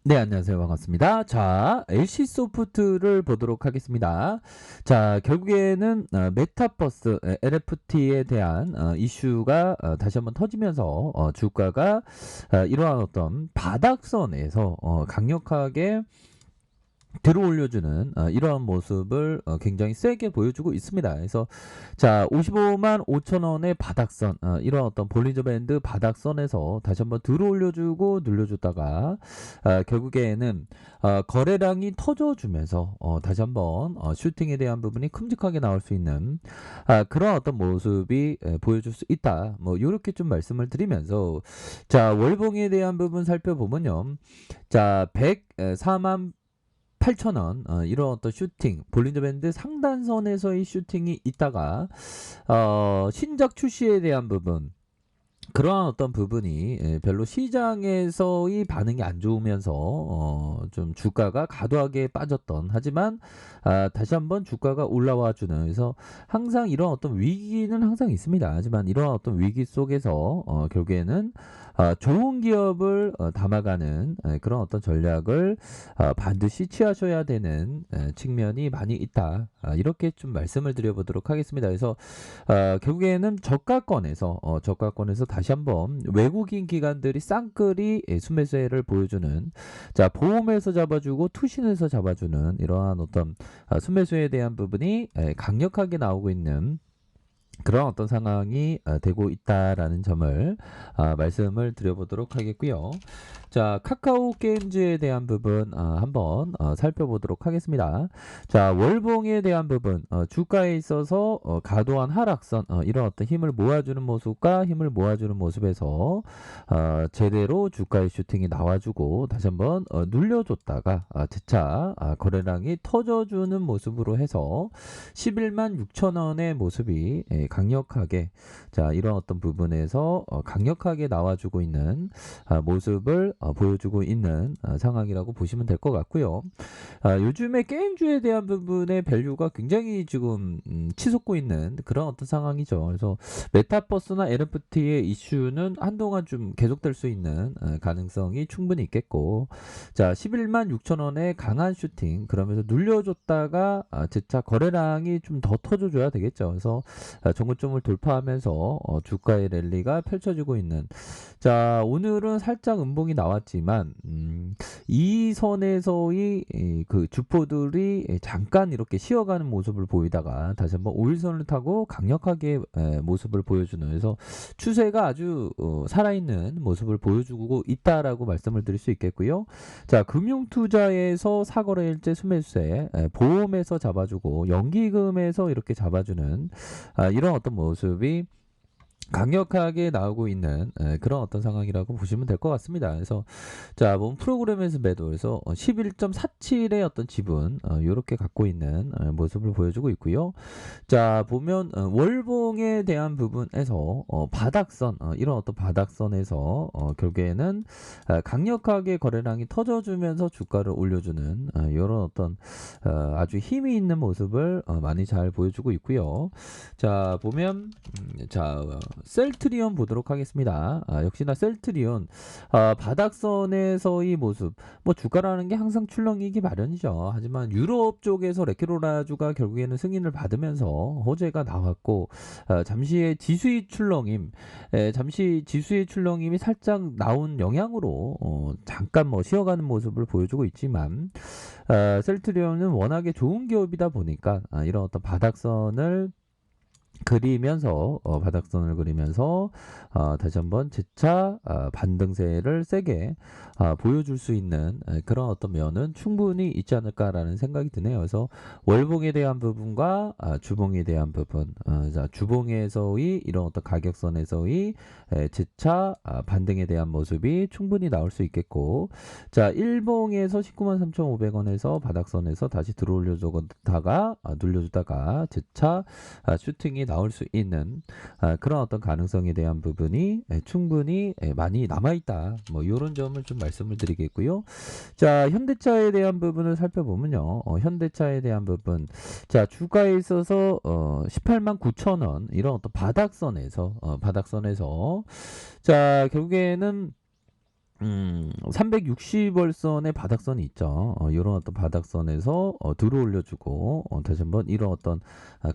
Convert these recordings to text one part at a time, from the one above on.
네, 안녕하세요. 반갑습니다. 자, LC소프트를 보도록 하겠습니다. 자, 결국에는 메타버스 NFT에 대한 이슈가 다시 한번 터지면서 주가가 이러한 어떤 바닥선에서 강력하게 들어올려주는 이러한 모습을 굉장히 세게 보여주고 있습니다. 그래서 자 55만 5천 원의 바닥선 이런 어떤 볼린저 밴드 바닥선에서 다시 한번 들어올려주고 눌려줬다가 결국에는 거래량이 터져주면서 다시 한번 슈팅에 대한 부분이 큼직하게 나올 수 있는 그런 어떤 모습이 보여줄 수 있다. 뭐 이렇게 좀 말씀을 드리면서 자 월봉에 대한 부분 살펴보면요. 자 104만 8,000원 이런 어떤 슈팅 볼린저 밴드 상단선에서의 슈팅이 있다가 신작 출시에 대한 부분 그러한 어떤 부분이 별로 시장에서의 반응이 안 좋으면서 좀 주가가 과도하게 빠졌던 하지만 다시 한번 주가가 올라와 주는 그래서 항상 이런 어떤 위기는 항상 있습니다. 하지만 이런 어떤 위기 속에서 결국에는 좋은 기업을 담아가는 그런 어떤 전략을 반드시 취하셔야 되는 측면이 많이 있다. 이렇게 좀 말씀을 드려보도록 하겠습니다. 그래서 결국에는 저가권에서 다시 한번 외국인 기관들이 쌍끌이 순매수를 보여주는 자 보험에서 잡아주고 투신에서 잡아주는 이러한 어떤 순매수에 대한 부분이 강력하게 나오고 있는 그런 어떤 상황이 되고 있다라는 점을 말씀을 드려보도록 하겠고요. 자, 카카오 게임즈에 대한 부분 한번 살펴보도록 하겠습니다. 자, 월봉에 대한 부분 주가에 있어서 과도한 하락선 이런 어떤 힘을 모아주는 모습과 힘을 모아주는 모습에서 제대로 주가의 슈팅이 나와주고 다시 한번 눌려줬다가 재차 거래량이 터져주는 모습으로 해서 11만 6천 원의 모습이 강력하게 자 이런 어떤 부분에서 강력하게 나와주고 있는 모습을 보여주고 있는 상황이라고 보시면 될 것 같고요. 요즘에 게임주에 대한 부분의 밸류가 굉장히 지금 치솟고 있는 그런 어떤 상황이죠. 그래서 메타버스나 NFT의 이슈는 한동안 좀 계속될 수 있는 가능성이 충분히 있겠고 자 11만 6천 원의 강한 슈팅 그러면서 눌려줬다가 재차 거래량이 좀 더 터져줘야 되겠죠. 그래서 정고점을 돌파하면서 주가의 랠리가 펼쳐지고 있는 자 오늘은 살짝 음봉이 나왔지만 이 선에서의 그 주포들이 잠깐 이렇게 쉬어가는 모습을 보이다가 다시 한번 5일선을 타고 강력하게 모습을 보여주는 그래서 추세가 아주 살아있는 모습을 보여주고 있다라고 말씀을 드릴 수 있겠고요. 자 금융투자에서 사거래일제 순매수세 보험에서 잡아주고 연기금에서 이렇게 잡아주는 이런 어떤 모습이 강력하게 나오고 있는 그런 어떤 상황이라고 보시면 될 것 같습니다. 그래서 자, 몸 프로그램에서 매도해서 11.47의 어떤 지분 이렇게 갖고 있는 모습을 보여주고 있고요. 자, 보면 월봉에 대한 부분에서 바닥선 이런 어떤 바닥선에서 결국에는 강력하게 거래량이 터져주면서 주가를 올려주는 이런 어떤 아주 힘이 있는 모습을 많이 잘 보여주고 있고요. 자, 보면 자 셀트리온 보도록 하겠습니다. 역시나 셀트리온 바닥선에서의 모습 뭐 주가라는 게 항상 출렁이기 마련이죠. 하지만 유럽 쪽에서 레키로라주가 결국에는 승인을 받으면서 호재가 나왔고 잠시의 지수의 출렁임 잠시 지수의 출렁임이 살짝 나온 영향으로 잠깐 뭐 쉬어가는 모습을 보여주고 있지만 셀트리온은 워낙에 좋은 기업이다 보니까 이런 어떤 바닥선을 그리면서 바닥선을 그리면서 다시 한번 재차 반등세를 세게 보여줄 수 있는 그런 어떤 면은 충분히 있지 않을까라는 생각이 드네요. 그래서 월봉에 대한 부분과 주봉에 대한 부분, 자, 주봉에서의 이런 어떤 가격선에서의 재차 반등에 대한 모습이 충분히 나올 수 있겠고, 자, 일봉에서 19만 3,500원에서 바닥선에서 다시 들어올려주다가 눌려주다가 재차 슈팅이 나올 수 있는 그런 어떤 가능성에 대한 부분이 충분히 많이 남아있다. 뭐 이런 점을 좀 말씀을 드리겠고요. 자, 현대차에 대한 부분을 살펴보면요. 현대차에 대한 부분, 자 주가에 있어서 18만 9천 원 이런 어떤 바닥선에서 자 결국에는 360월선의 바닥선이 있죠. 요런 어떤 바닥선에서 들어올려주고 다시 한번 이런 어떤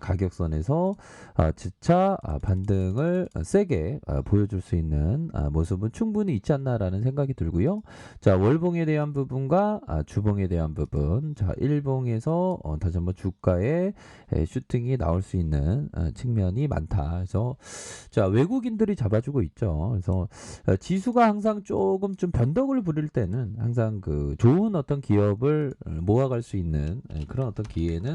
가격선에서 재차 반등을 세게 보여줄 수 있는 모습은 충분히 있지 않나라는 생각이 들고요. 자, 월봉에 대한 부분과 주봉에 대한 부분. 자, 일봉에서 다시 한번 주가의 슈팅이 나올 수 있는 측면이 많다. 그래서 자, 외국인들이 잡아주고 있죠. 그래서 지수가 항상 조금 좀 변덕을 부릴 때는 항상 그 좋은 어떤 기업을 모아갈 수 있는 그런 어떤 기회는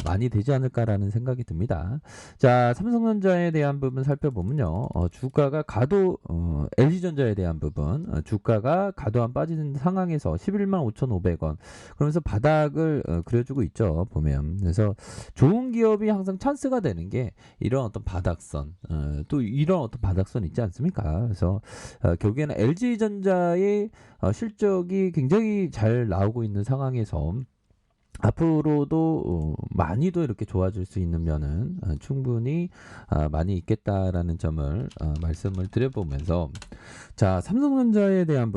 많이 되지 않을까라는 생각이 듭니다. 자, 삼성전자에 대한 부분 살펴보면요. 주가가 LG전자에 대한 부분, 주가가 가도안 빠지는 상황에서 11만 5,500원. 그러면서 바닥을 그려주고 있죠. 보면. 그래서 좋은 기업이 항상 찬스가 되는 게 이런 어떤 바닥선, 또 이런 어떤 바닥선 있지 않습니까? 그래서 결국에는 LG전자의 실적이 굉장히 잘 나오고 있는 상황에서 앞으로도 많이도 이렇게 좋아질 수 있는 면은 충분히 많이 있겠다라는 점을 말씀을 드려보면서 자, 삼성전자에 대한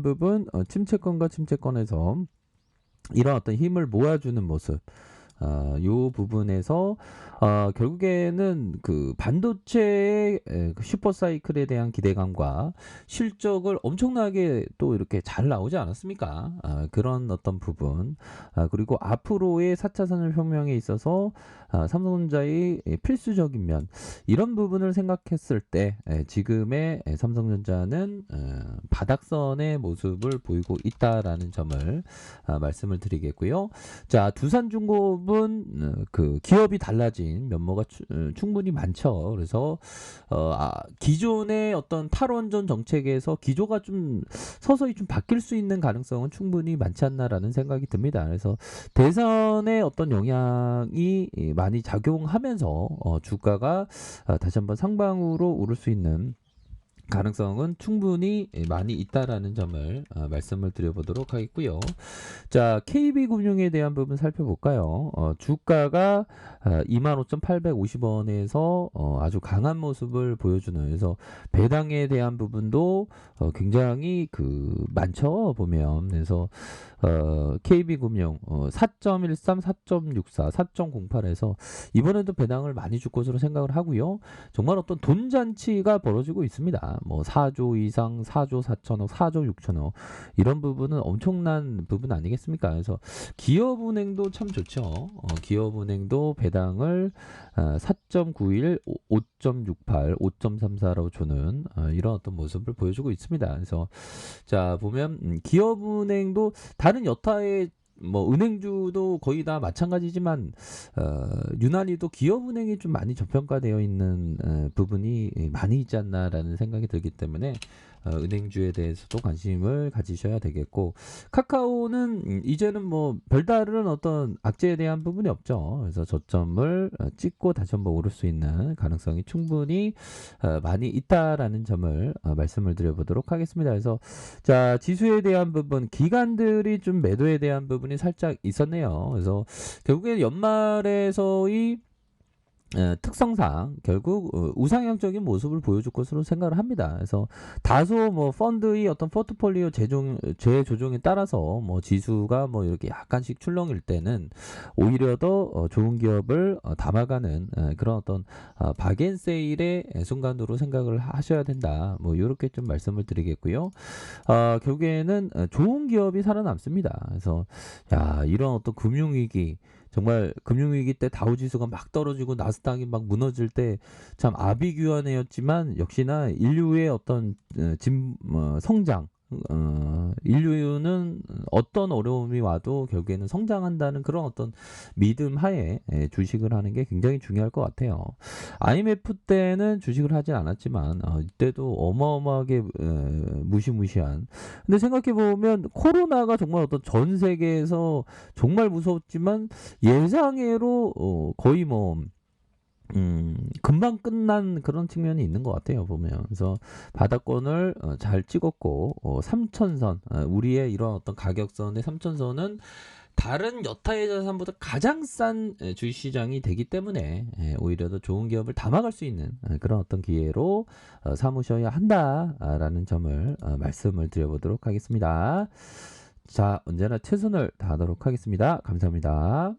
부분 침체권과 침체권에서 이런 어떤 힘을 모아주는 모습 요 부분에서 결국에는 그 반도체의 그 슈퍼사이클에 대한 기대감과 실적을 엄청나게 또 이렇게 잘 나오지 않았습니까? 그런 어떤 부분 그리고 앞으로의 4차 산업혁명에 있어서 삼성전자의 필수적인 면 이런 부분을 생각했을 때 지금의 삼성전자는 바닥선의 모습을 보이고 있다라는 점을 말씀을 드리겠고요. 자, 두산중공업은 그 기업이 달라진 면모가 충분히 많죠. 그래서 기존의 어떤 탈원전 정책에서 기조가 좀 서서히 좀 바뀔 수 있는 가능성은 충분히 많지 않나라는 생각이 듭니다. 그래서 대선의 어떤 영향이 많이 작용하면서 주가가 다시 한번 상방으로 오를 수 있는 가능성은 충분히 많이 있다라는 점을 말씀을 드려보도록 하겠고요. 자, KB금융에 대한 부분 살펴볼까요? 주가가 25,850원에서 아주 강한 모습을 보여주는 그래서 배당에 대한 부분도 굉장히 많죠 보면 그래서 KB금융 4.13, 4.64, 4.08에서 이번에도 배당을 많이 줄 것으로 생각을 하고요. 정말 어떤 돈잔치가 벌어지고 있습니다. 뭐 4조 이상, 4조 4천억, 4조 6천억 이런 부분은 엄청난 부분 아니겠습니까? 그래서 기업은행도 참 좋죠. 기업은행도 배당을 4.91, 5.68, 5.34로 주는 이런 어떤 모습을 보여주고 있습니다. 그래서 자 보면 기업은행도 다른 여타의 뭐 은행주도 거의 다 마찬가지지만 유난히도 기업은행이 좀 많이 저평가되어 있는 부분이 많이 있지 않나라는 생각이 들기 때문에 은행주에 대해서도 관심을 가지셔야 되겠고 카카오는 이제는 뭐 별다른 어떤 악재에 대한 부분이 없죠. 그래서 저점을 찍고 다시 한번 오를 수 있는 가능성이 충분히 많이 있다라는 점을 말씀을 드려보도록 하겠습니다. 그래서 자 지수에 대한 부분 기관들이 좀 매도에 대한 부분이 살짝 있었네요. 그래서 결국에 연말에서의 특성상 결국 우상향적인 모습을 보여줄 것으로 생각을 합니다. 그래서 다소 뭐 펀드의 어떤 포트폴리오 재조정에 따라서 뭐 지수가 뭐 이렇게 약간씩 출렁일 때는 오히려 더 좋은 기업을 담아가는 그런 어떤 박앤세일의 순간으로 생각을 하셔야 된다. 뭐 이렇게 좀 말씀을 드리겠고요. 결국에는 좋은 기업이 살아남습니다. 그래서 야 이런 어떤 금융위기 정말 금융위기 때 다우지수가 막 떨어지고 나스닥이 막 무너질 때 참 아비규환이었지만 역시나 인류의 어떤 성장 인류는 어떤 어려움이 와도 결국에는 성장한다는 그런 어떤 믿음 하에 주식을 하는 게 굉장히 중요할 것 같아요. IMF 때는 주식을 하진 않았지만 이때도 어마어마하게 무시무시한 근데 생각해보면 코로나가 정말 어떤 전 세계에서 정말 무서웠지만 예상외로 거의 뭐 금방 끝난 그런 측면이 있는 것 같아요, 보면. 그래서 바닥권을 잘 찍었고, 3천선, 우리의 이런 어떤 가격선의 3천선은 다른 여타의 자산보다 가장 싼 주식시장이 되기 때문에 오히려 더 좋은 기업을 담아갈 수 있는 그런 어떤 기회로 삼으셔야 한다라는 점을 말씀을 드려보도록 하겠습니다. 자, 언제나 최선을 다하도록 하겠습니다. 감사합니다.